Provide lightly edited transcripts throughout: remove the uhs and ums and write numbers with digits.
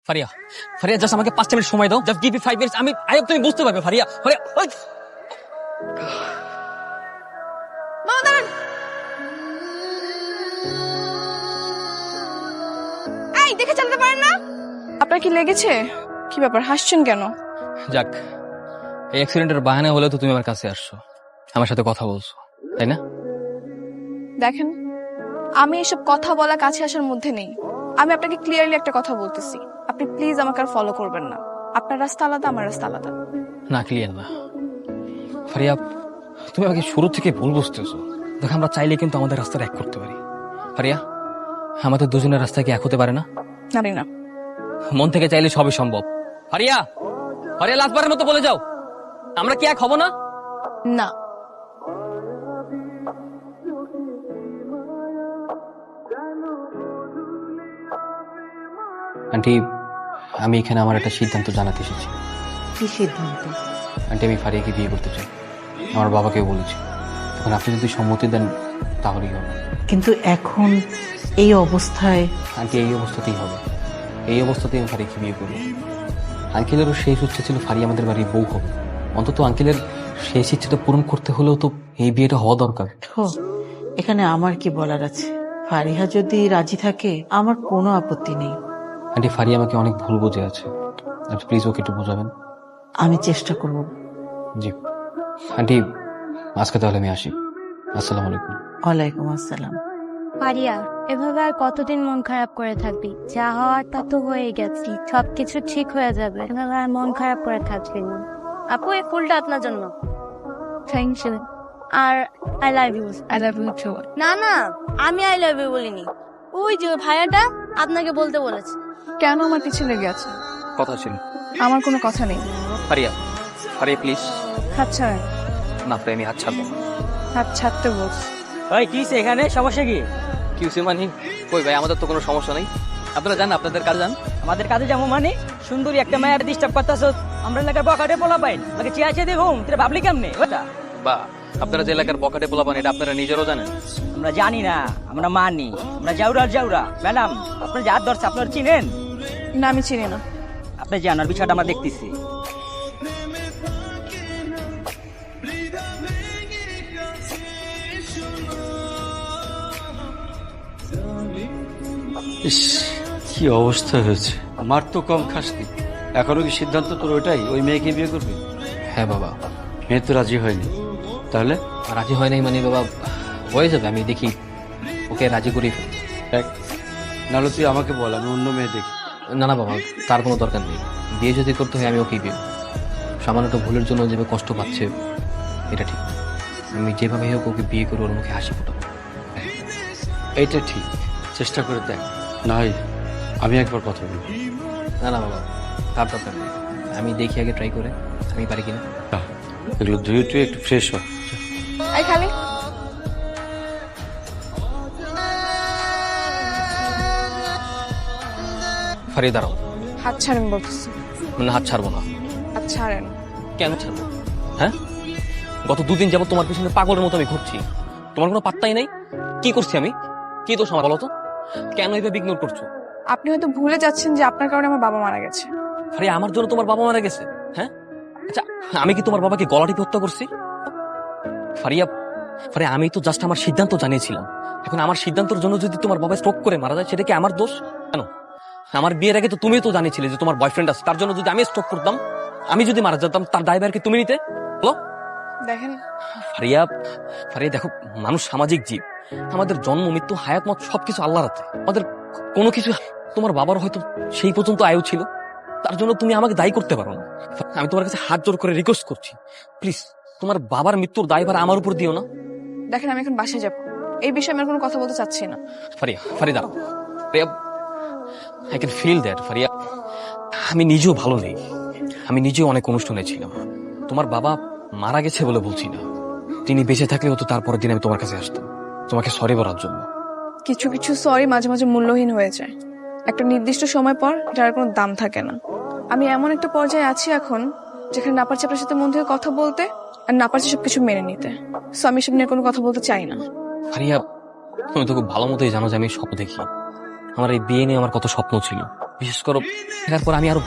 Faria, Faria just আমাকে 5 minute সময় দাও, জাস্ট গিভ মি 5 মিনিটস। আমি আই হোপ তুমি বুঝতে পারবে। ফারিয়া, ফারিয়া, ওই মামা দাঁড়ান। এই দেখে চালাতে পারেন না? আপনার কি লেগেছে? কি ব্যাপার, হাসছেন কেন? যাক, এই অ্যাক্সিডেন্টের বাহানা হলে তো তুমি আমার কাছে আসছো, আমার সাথে কথা বলছো, তাই না? দেখেন, আমি এসব কথা বলা কাছে আসার মধ্যে নেই। আমি আপনাকে ক্লিয়ারলি একটা কথা বলতেছি, আপনি প্লিজ আমাকে আর ফলো করবেন না। আপনার রাস্তা আলাদা, আমার রাস্তা আলাদা। না, ক্লিয়ার না। ফারিয়া, তুমি আমাকে শুরু থেকে ভুল বুঝতেছো। দেখো, আমরা চাইলে কিন্তু আমাদের রাস্তাটা এক করতে পারি। ফারিয়া, আমাদের দুজনের রাস্তা কি এক হতে পারে না? জানি না। মন থেকে চাইলে সবই সম্ভব। ফারিয়া, ফারিয়া, লাস্টবারের মতো বলে যাও, আমরা কি এক হব না? না। আন্টি, আমি এখানে আমার একটা সিদ্ধান্ত জানাতে এসেছি। কি সিদ্ধান্ত? আন্টি, আমি ফারিয়াকে বিয়ে করতে চাই, আমার বাবাকেও বলেছি। এখন আপনি যদি সম্মতি দেন তাহলেই হবে। কিন্তু এখন এই অবস্থায় আন্টি, এই অবস্থাতেই হবে, এই অবস্থাতেই আমি ফারিয়াকে বিয়ে করবো। আঙ্কেলেরও শেষ ইচ্ছে ছিল ফারিয়া আমাদের বাড়ির বউ হবে। অন্তত আঙ্কেলের শেষ ইচ্ছেটা পূরণ করতে হলেও তো এই বিয়েটা হওয়া দরকার। দেখো, এখানে আমার কি বলার আছে? ফারিহা যদি রাজি থাকে আমার কোনো আপত্তি নেই। আন্টি, ফারিয়া আমাকে অনেক ভুল বুঝে আছে, আপনি প্লিজ ওকে একটু বোঝাবেন। আমি চেষ্টা করব। জি আন্টি, আজকে তাহলে আমি আসি। আসসালামু আলাইকুম। ওয়ালাইকুম আসসালাম। পারিয়া, এভাবে আর কতদিন মন খারাপ করে থাকবি? যা হওয়ার তা তো হয়ে গেছে, সবকিছু ঠিক হয়ে যাবে। এভাবে আর মন খারাপ করে থাকবি না। আপু, এই ফুলটা আপনার জন্য। Thank you. আর I love you. I love you too. না না, আমি আই লাভ ইউ বলিনি, ওই যে ভাইয়াটা আপনাকে বলতে বলেছে। কেন আমার পিছে লেগে আছে? কথা ছিল। আমার কোনো কথা নেই। ফারিয়া, ফারিয়া প্লিজ। হাত ছাড়েন। না, তাই আমি হাত ছাড়বো না। হাত ছাড়তে বলছি। ভাই কি এখানে সমস্যা কি? কি হয়েছে মানে? কই ভাই, আমাদের তো কোনো সমস্যা নেই, আপনারা যান, আপনাদের কাজ যান। আমাদের কাজে যাবো মানে সুন্দরী একটা মায়ের ডিস্টার্ব করতেছ। আমরা এলাকার বকাটে পোলা পাই আমাকে চেয়ে চেয়ে দেখুন তুই ভাবলি কেমনে ওটা? বা আপনারা যে এলাকার বকাটে পোলাপান এটা আপনারা নিজেরও জানেন। আমরা জানি না, আমরা মানি, আমরা জাউরা জাউরা। ম্যাডাম, আপনার যার ধরছে আপনার চিনেন? না, আমি চিনি না। আপনি জানার বিষয়টা আমরা দেখতেছি। ইস, কি অবস্থা হয়েছে। আমার তো কম খাসনি। এখনো কি সিদ্ধান্ত তোর ওইটাই, ওই মেয়েকে বিয়ে করবি? হ্যাঁ বাবা। মেয়ে তো রাজি হয়নি, তাহলে? রাজি হয় নাই মানে বাবা, হয়ে যাবে, আমি দেখি ওকে রাজি করি। দেখ, নাহলে তুই আমাকে বল, আমি অন্য মেয়ে দেখি। না না বাবা, তার কোনো দরকার নেই। বিয়ে যদি করতে হয় আমি ওকেই বিয়ে করবো। সামান্য একটা ভুলের জন্য যেভাবে কষ্ট পাচ্ছে এটা ঠিক না। আমি যেভাবে হোক ওকে বিয়ে করে ওর মুখে হাসি ফোটাবো। এইটা ঠিক, চেষ্টা করে দেখ, না হয় আমি একবার কথা বলবো। না না বাবা, তার দরকার নেই, আমি দেখি আগে ট্রাই করে আমি পারি কিনা। এগুলো ধুয়ে টুয়ে একটু ফ্রেশ হ। এই খালি। ফারিয়া দাঁড়াও। হাত ছাড়েন বলতেছি। মানে হাত ছাড়বো না। হাত ছাড়েন। কেন ছাড়বো? হ্যাঁ, গত 2 দিন যাবত তোমার পিছনে পাগলের মতো আমি ঘুরছি, তোমার কোনো পাত্তাই নাই। কি করছি আমি? কি দোষ আমার বলো তো? কেন এভাবে ইগনোর করছো? আপনি হয়তো ভুলে যাচ্ছেন যে আপনার কারণে আমার বাবা মারা গেছে। আরে আমার জন্য তোমার বাবা মারা গেছে? হ্যাঁ, আচ্ছা, আমি কি তোমার বাবাকে গলা টিপে হত্যা করছি? ফারিয়া, ফারিয়া, আমি তো জাস্ট আমার সিদ্ধান্ত জানিয়েছিলাম। এখন আমার সিদ্ধান্তের জন্য যদি তোমার বাবা স্ট্রোক করে মারা যায়, সেটা কি আমার দোষ? কেন? আমার বিয়ের আগে তো তুমিও তো জানিয়েছিলে যে তোমার বয়ফ্রেন্ড আছে, তার জন্য যদি আমি স্ট্রোক করতাম, আমি যদি মারা যেতাম, তার দায়ভার কি তুমি নিতে? বলো। দেখেন, ফারিয়া, ফারিয়া দেখো, মানুষ সামাজিক জীব। আমাদের জন্ম, মৃত্যু, হায়াত, মত সবকিছু আল্লাহর হাতে। আমাদের কোনো কিছু, তোমার বাবার হয়তো সেই পর্যন্ত আয়ু ছিল, তার জন্য তুমি আমাকে দায়ী করতে পারো না। আমি তোমার কাছে হাত জোর করে রিকোয়েস্ট করছি, প্লিজ তোমার বাবার মৃত্যুর দায়ভার আমার উপর দিও না। দেখেন, আমি এখন বাসায় যাব, এই বিষয়ে আমি আর কোনো কথা বলতে চাচ্ছি না। ফারিয়া, ফারিয়া দাঁড়াও। Faria, I can feel that. Faria, আমি নিজেও ভালো নেই, আমি নিজেও অনেক অনুষ্ঠানে ছিলাম। তোমার বাবা মারা গেছে বলে বলছি না, তিনি বেঁচে থাকলে হতো তারপরের দিন আমি তোমার কাছে আসতাম তোমাকে সরি বলার জন্য। কিছু কিছু সরি মাঝে মাঝে মূল্যহীন হয়ে যায়। একটা নির্দিষ্ট সময় পর এটার কোনো দাম থাকে না। আমি এমন একটা পর্যায়ে আছি এখন, যেখানে না পারছি আপনার সাথে মন থেকে কথা বলতে, আর না পারছি সবকিছু মেনে নিতে। সো আমি সব নিয়ে কোনো কথা বলতে চাই না। ফারিয়া, তুমি তো খুব ভালো মতোই জানো যে আমি স্বপ্ন দেখি। আমার এই বিয়ে নিয়ে আমার কত স্বপ্ন ছিল, বিশেষ করে দেখার পর আমি আরো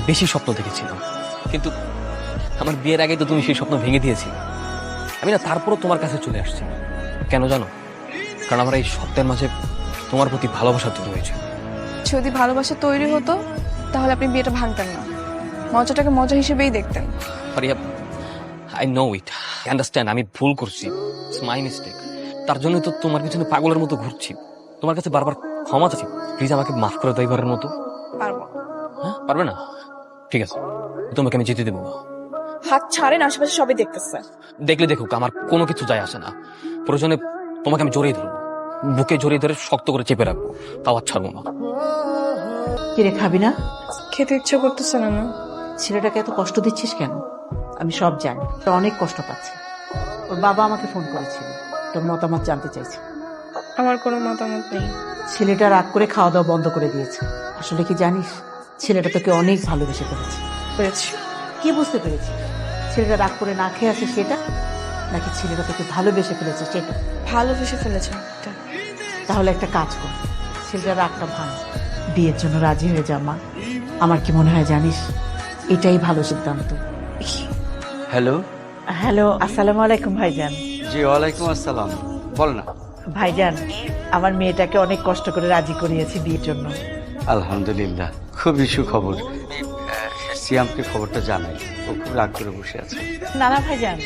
বেশি স্বপ্ন দেখেছিলাম, কিন্তু আমার বিয়ের আগে তো তুমি সেই স্বপ্ন ভেঙে দিয়েছিলে। আমি না তারপরও তোমার কাছে চলে আসছি। কেন জানো? কারণ আমার এই স্বপ্নের মাঝে তোমার প্রতি ভালোবাসা তৈরি হয়েছে। যদি ভালোবাসা তৈরি হতো তাহলে আপনি বিয়েটা ভাঙতেন না, মজাটাকে মজা হিসেবেই দেখতেন। Faria, I know it, I understand, আমি ভুল করছি, ইটস মাই মিস্টেক। তার জন্য তো তোমার পিছনে পাগলের মতো ঘুরছি। তোমার কাছে বারবার ক্ষমা চাচ্ছি, প্লিজ আমাকে মাফ করে দাও এবারের মতো। পারবো। হ্যাঁ, পারবে না? ঠিক আছে, তোমাকে আমি যেতে দেবো না। হাত ছাড়েন, আশেপাশে সবাই দেখতেছে। দেখলে দেখুক, আমার কোনো কিছু যায় আসে না। প্রয়োজনে তোমাকে আমি জড়িয়ে ধরবো, বুকে জড়িয়ে ধরে শক্ত করে চেপে রাখবো, তাও আর ছাড়বো না। কিরে, খাবি না? খেতে ইচ্ছে করতেছে না। ছেলেটাকে এত কষ্ট দিচ্ছিস কেন? আমি সব জানি, তোর অনেক কষ্ট পাচ্ছে। ওর বাবা আমাকে ফোন করেছিল, তোর মতামত জানতে চাইছে। আমার কোনো মতামত নেই। ছেলেটা রাগ করে খাওয়া দাওয়া বন্ধ করে দিয়েছে। আসলে কি জানিস, ছেলেটা তোকে অনেক ভালোবেসে ফেলেছে। পেরেছি। কি বুঝতে পেরেছি? ছেলেটা রাগ করে না খেয়ে আছে সেটা, নাকি ছেলেটা তোকে ভালোবেসে ফেলেছে সেটা? ভালোবেসে ফেলেছে। তাহলে একটা কাজ কর, ছেলেটা রাগটা ভাঙ, বিয়ের জন্য রাজি হয়ে যা। মা, আমার কি মনে হয় জানিস, এটাই ভালো সিদ্ধান্ত। হ্যালো। হ্যালো, আসসালামু আলাইকুম ভাইজান। জি ওয়ালাইকুম আসসালাম, বল না। ভাইজান, আমার মেয়েটাকে অনেক কষ্ট করে রাজি করিয়েছি বিয়ের জন্য। আলহামদুলিল্লাহ, খুবই সুখবর। সিয়ামকে খবরটা জানাই, ও খুব রাগ করে বসে আছে। না না ভাইজান,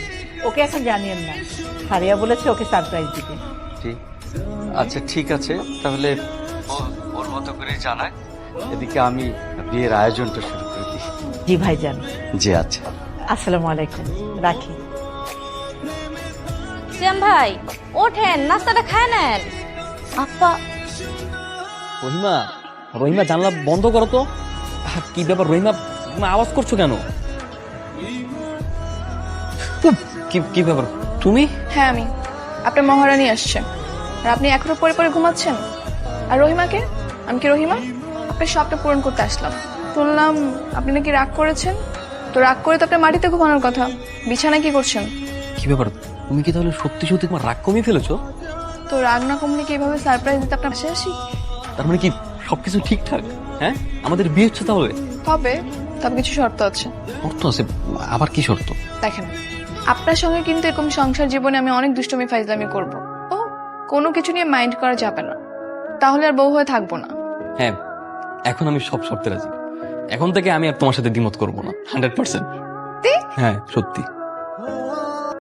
ওকে এখন জানিয়েন না। ফারিয়া বলেছে ওকে সারপ্রাইজ দিবে। ঠিক, আচ্ছা ঠিক আছে, তাহলে ওর মতো করে জানায়। এদিকে আমি বিয়ের আয়োজনটা শুরু করে দিই। জি ভাইজান। জি আচ্ছা। আসসালামু আলাইকুম, রাখি। শ্যাম ভাই ওঠেন, নাস্তাটা খায় নেন। আপা, রহিমা, রহিমা জানলা বন্ধ করো তো। কি ব্যাপার রহিমা, তুমি আওয়াজ করছো কেন? কি ব্যাপার তুমি? হ্যাঁ, আমি। আপনার মহারানী আসছে আর আপনি এখনো পরে পরে ঘুমাচ্ছেন। আর রহিমাকে? আমি কি রহিমা? আপনার স্বপ্ন পূরণ করতে আসলাম। শুনলাম আপনি নাকি রাগ করেছেন। তো রাগ করে তো আপনার মাটিতে ঘুমানোর কথা, বিছানায় কি করছেন? কি ব্যাপার, তুমি কি তাহলে সত্যি সত্যি তোমার রাগ কমিয়ে ফেলেছো? তো রাগ না কমলে কি এভাবে সারপ্রাইজ দিতে আপনার পাশে আসি? তার মানে কি সবকিছু ঠিকঠাক? হ্যাঁ, আমাদের বিয়ে হচ্ছে তাহলে? হবে, তবে কিছু শর্ত আছে। শর্ত আছে? আবার কি শর্ত? দেখেন, আপনার সঙ্গে কিন্তু এরকম সংসার জীবনে আমি অনেক দুষ্টমি ফাইজলামি করব। ও কোনো কিছু নিয়ে মাইন্ড করা যাবে না, তাহলে আর বউ হয়ে থাকবো না। হ্যাঁ, এখন আমি সব শর্তে রাজি। এখন থেকে আমি আর তোমার সাথে দ্বিমত করবো না, 100%। হ্যাঁ সত্যি।